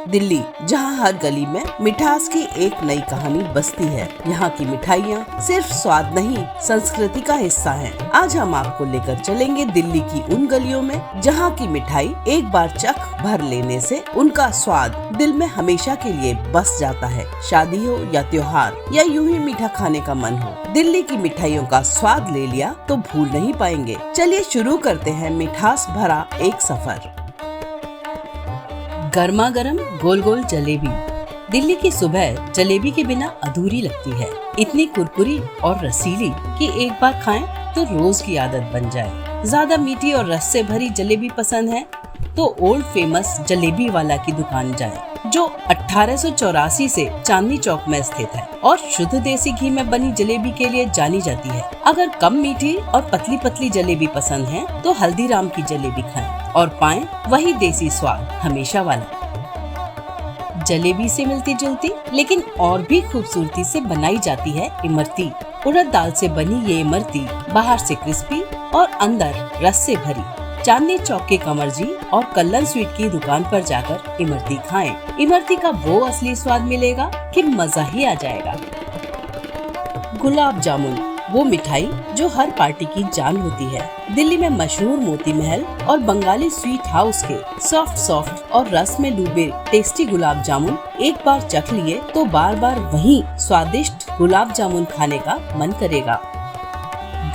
दिल्ली, जहां हर गली में मिठास की एक नई कहानी बसती है। यहाँ की मिठाइयाँ सिर्फ स्वाद नहीं, संस्कृति का हिस्सा हैं। आज हम आपको लेकर चलेंगे दिल्ली की उन गलियों में जहाँ की मिठाई एक बार चख भर लेने से उनका स्वाद दिल में हमेशा के लिए बस जाता है। शादी हो या त्योहार या यूं ही मीठा खाने का मन हो, दिल्ली की मिठाइयों का स्वाद ले लिया तो भूल नहीं पाएंगे। चलिए शुरू करते हैं मिठास भरा एक सफर। गर्मा गर्म गोल गोल जलेबी। दिल्ली की सुबह जलेबी के बिना अधूरी लगती है। इतनी कुरकुरी और रसीली कि एक बार खाएं तो रोज की आदत बन जाए। ज्यादा मीठी और रस से भरी जलेबी पसंद है तो ओल्ड फेमस जलेबी वाला की दुकान जाएं, जो 1884 से चांदनी चौक में स्थित है और शुद्ध देसी घी में बनी जलेबी के लिए जानी जाती है। अगर कम मीठी और पतली पतली जलेबी पसंद है तो हल्दीराम की जलेबी खाएं और पाएं वही देसी स्वाद हमेशा वाला। जलेबी से मिलती जुलती लेकिन और भी खूबसूरती से बनाई जाती है इमरती। उड़द दाल से बनी ये इमरती बाहर से क्रिस्पी और अंदर रस से भरी। चांदनी चौक के कंवर जी और कल्लन स्वीट की दुकान पर जाकर इमरती खाएं। इमरती का वो असली स्वाद मिलेगा कि मजा ही आ जाएगा। गुलाब जामुन, वो मिठाई जो हर पार्टी की जान होती है। दिल्ली में मशहूर मोती महल और बंगाली स्वीट हाउस के सॉफ्ट और रस में डूबे टेस्टी गुलाब जामुन एक बार चख लिए तो बार बार वही स्वादिष्ट गुलाब जामुन खाने का मन करेगा।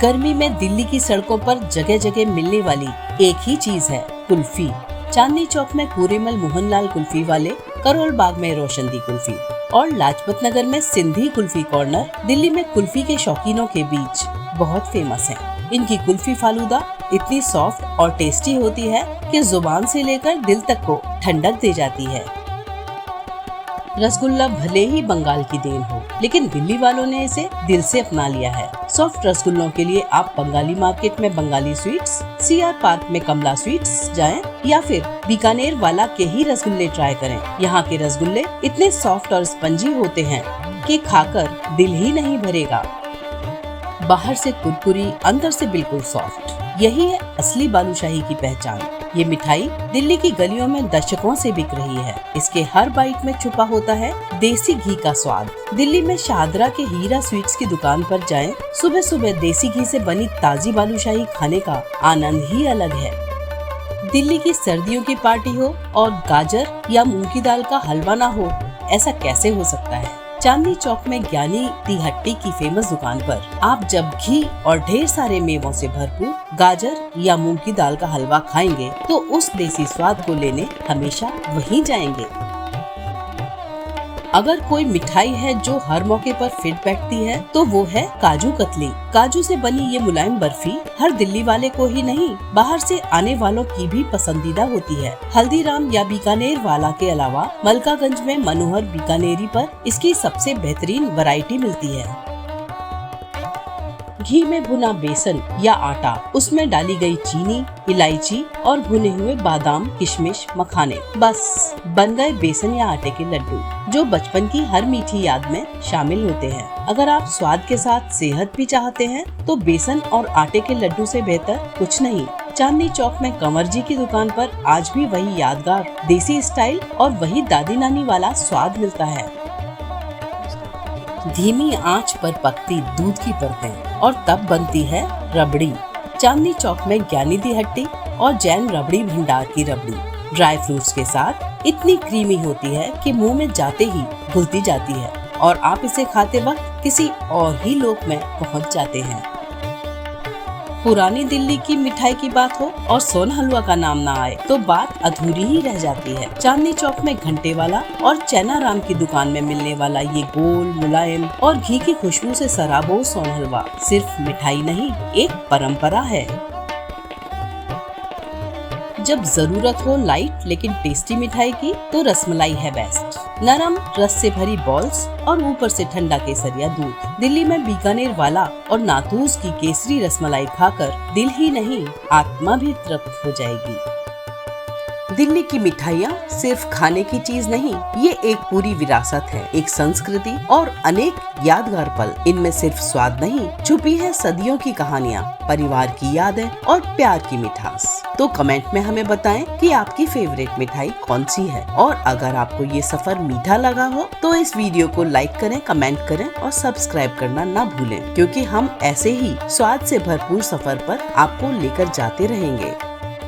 गर्मी में दिल्ली की सड़कों पर जगह जगह मिलने वाली एक ही चीज है कुल्फी। चांदनी चौक में कुरेमल मोहनलाल कुल्फी वाले, करोल बाग में रोशनदी कुल्फी और लाजपत नगर में सिंधी कुल्फी कॉर्नर दिल्ली में कुल्फी के शौकीनों के बीच बहुत फेमस है। इनकी कुल्फी फालूदा इतनी सॉफ्ट और टेस्टी होती है कि जुबान से लेकर दिल तक को ठंडक दे जाती है। रसगुल्ला भले ही बंगाल की देन हो, लेकिन दिल्ली वालों ने इसे दिल से अपना लिया है। सॉफ्ट रसगुल्लों के लिए आप बंगाली मार्केट में बंगाली स्वीट्स, सीआर पार्क में कमला स्वीट्स जाएं या फिर बीकानेर वाला के ही रसगुल्ले ट्राई करें। यहाँ के रसगुल्ले इतने सॉफ्ट और स्पंजी होते हैं कि खाकर दिल ही नहीं भरेगा। बाहर से कुरकुरी, अंदर से बिल्कुल सॉफ्ट, यही है असली बालूशाही की पहचान। ये मिठाई दिल्ली की गलियों में दशकों से बिक रही है। इसके हर बाइट में छुपा होता है देसी घी का स्वाद। दिल्ली में शाहदरा के हीरा स्वीट्स की दुकान पर जाएं, सुबह सुबह देसी घी से बनी ताजी बालूशाही खाने का आनंद ही अलग है। दिल्ली की सर्दियों की पार्टी हो और गाजर या मूंग की दाल का हलवा ना हो, ऐसा कैसे हो सकता है। चांदनी चौक में ज्ञानी दी हट्टी की फेमस दुकान पर आप जब घी और ढेर सारे मेवों से भरपूर गाजर या मूंग की दाल का हलवा खाएंगे तो उस देसी स्वाद को लेने हमेशा वहीं जाएंगे। अगर कोई मिठाई है जो हर मौके पर फिट बैठती है तो वो है काजू कतली। काजू से बनी ये मुलायम बर्फी हर दिल्ली वाले को ही नहीं, बाहर से आने वालों की भी पसंदीदा होती है। हल्दीराम या बीकानेर वाला के अलावा मलकागंज में मनोहर बीकानेरी पर इसकी सबसे बेहतरीन वैरायटी मिलती है। घी में भुना बेसन या आटा, उसमें डाली गई चीनी, इलायची और भुने हुए बादाम, किशमिश, मखाने, बस बन गए बेसन या आटे के लड्डू जो बचपन की हर मीठी याद में शामिल होते हैं। अगर आप स्वाद के साथ सेहत भी चाहते हैं तो बेसन और आटे के लड्डू से बेहतर कुछ नहीं। चांदनी चौक में कंवर जी की दुकान पर आज भी वही यादगार देसी स्टाइल और वही दादी नानी वाला स्वाद मिलता है। धीमी आंच पर पकती दूध की परतें और तब बनती है रबड़ी। चांदनी चौक में ज्ञानी दी हट्टी और जैन रबड़ी भंडार की रबड़ी ड्राई फ्रूट्स के साथ इतनी क्रीमी होती है कि मुंह में जाते ही घुलती जाती है और आप इसे खाते वक्त किसी और ही लोक में पहुंच जाते हैं। पुरानी दिल्ली की मिठाई की बात हो और सोन हलवा का नाम ना आए तो बात अधूरी ही रह जाती है। चांदनी चौक में घंटे वाला और चैनाराम की दुकान में मिलने वाला ये गोल, मुलायम और घी की खुशबू से सराबोर सोन हलवा सिर्फ मिठाई नहीं, एक परंपरा है। जब जरूरत हो लाइट लेकिन टेस्टी मिठाई की तो रसमलाई है बेस्ट। नरम रस से भरी बॉल्स और ऊपर से ठंडा केसरिया दूध। दिल्ली में बीकानेर वाला और नातूस की केसरी रसमलाई खाकर दिल ही नहीं, आत्मा भी तृप्त हो जाएगी। दिल्ली की मिठाइयाँ सिर्फ खाने की चीज नहीं, ये एक पूरी विरासत है, एक संस्कृति और अनेक यादगार पल। इनमें सिर्फ स्वाद नहीं, छुपी है सदियों की कहानियाँ, परिवार की यादें और प्यार की मिठास। तो कमेंट में हमें बताएं कि आपकी फेवरेट मिठाई कौन सी है। और अगर आपको ये सफर मीठा लगा हो तो इस वीडियो को लाइक करें, कमेंट करें और सब्सक्राइब करना ना भूलें, क्योंकि हम ऐसे ही स्वाद से भरपूर सफर पर आपको लेकर जाते रहेंगे।